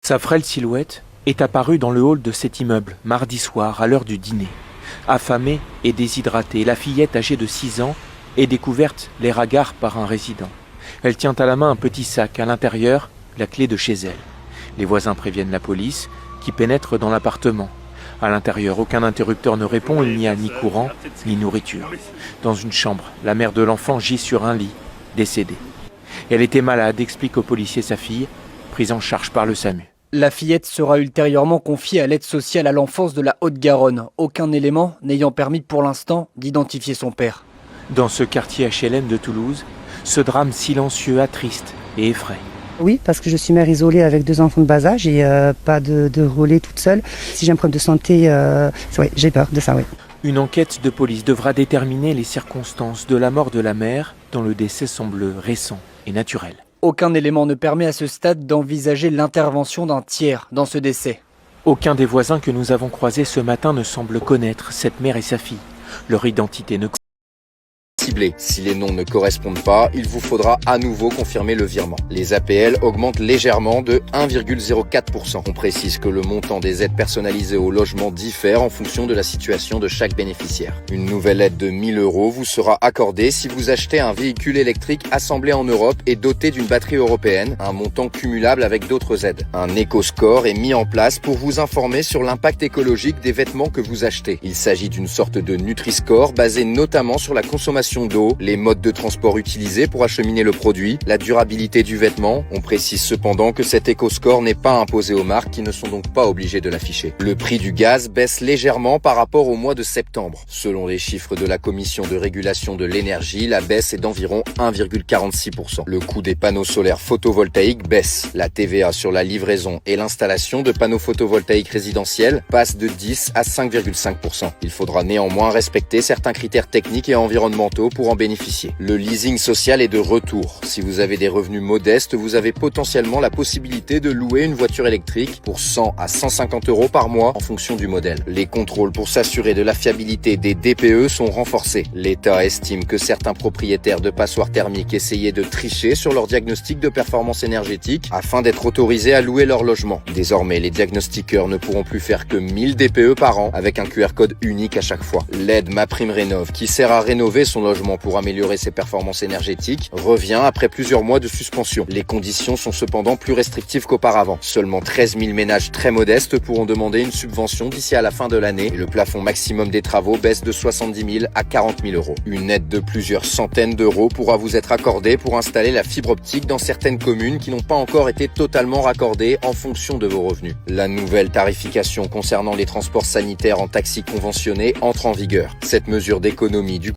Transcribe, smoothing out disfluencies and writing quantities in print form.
Sa frêle silhouette est apparue dans le hall de cet immeuble, mardi soir, à l'heure du dîner. Affamée et déshydratée, la fillette âgée de 6 ans est découverte les ragards par un résident. Elle tient à la main un petit sac, à l'intérieur, la clé de chez elle. Les voisins préviennent la police, qui pénètre dans l'appartement. À l'intérieur, aucun interrupteur ne répond, il n'y a ni courant, ni nourriture. Dans une chambre, la mère de l'enfant gît sur un lit, décédée. Elle était malade, explique aux policiers sa fille, prise en charge par le SAMU. La fillette sera ultérieurement confiée à l'aide sociale à l'enfance de la Haute-Garonne, aucun élément n'ayant permis pour l'instant d'identifier son père. Dans ce quartier HLM de Toulouse, ce drame silencieux attriste et effraie. Oui, parce que je suis mère isolée avec 2 enfants de bas âge et pas de relais toute seule. Si j'ai un problème de santé, j'ai peur de ça, oui. Une enquête de police devra déterminer les circonstances de la mort de la mère, dont le décès semble récent et naturel. Aucun élément ne permet à ce stade d'envisager l'intervention d'un tiers dans ce décès. Aucun des voisins que nous avons croisés ce matin ne semble connaître cette mère et sa fille. Leur identité ne... Si les noms ne correspondent pas, il vous faudra à nouveau confirmer le virement. Les APL augmentent légèrement de 1,04%. On précise que le montant des aides personnalisées au logement diffère en fonction de la situation de chaque bénéficiaire. Une nouvelle aide de 1 000 € vous sera accordée si vous achetez un véhicule électrique assemblé en Europe et doté d'une batterie européenne, un montant cumulable avec d'autres aides. Un éco-score est mis en place pour vous informer sur l'impact écologique des vêtements que vous achetez. Il s'agit d'une sorte de Nutri-Score basé notamment sur la consommation d'eau, les modes de transport utilisés pour acheminer le produit, la durabilité du vêtement. On précise cependant que cet éco-score n'est pas imposé aux marques qui ne sont donc pas obligées de l'afficher. Le prix du gaz baisse légèrement par rapport au mois de septembre. Selon les chiffres de la Commission de régulation de l'énergie, la baisse est d'environ 1,46%. Le coût des panneaux solaires photovoltaïques baisse. La TVA sur la livraison et l'installation de panneaux photovoltaïques résidentiels passe de 10 à 5,5%. Il faudra néanmoins respecter certains critères techniques et environnementaux pour en bénéficier. Le leasing social est de retour. Si vous avez des revenus modestes, vous avez potentiellement la possibilité de louer une voiture électrique pour 100 à 150 € par mois en fonction du modèle. Les contrôles pour s'assurer de la fiabilité des DPE sont renforcés. L'État estime que certains propriétaires de passoires thermiques essayaient de tricher sur leur diagnostic de performance énergétique afin d'être autorisés à louer leur logement. Désormais, les diagnostiqueurs ne pourront plus faire que 1000 DPE par an avec un QR code unique à chaque fois. L'aide MaPrimeRénov', qui sert à rénover son logement pour améliorer ses performances énergétiques, revient après plusieurs mois de suspension. Les conditions sont cependant plus restrictives qu'auparavant. Seulement 13 000 ménages très modestes pourront demander une subvention d'ici à la fin de l'année et le plafond maximum des travaux baisse de 70 000 à 40 000 €. Une aide de plusieurs centaines d'euros pourra vous être accordée pour installer la fibre optique dans certaines communes qui n'ont pas encore été totalement raccordées en fonction de vos revenus. La nouvelle tarification concernant les transports sanitaires en taxi conventionnés entre en vigueur. Cette mesure d'économie du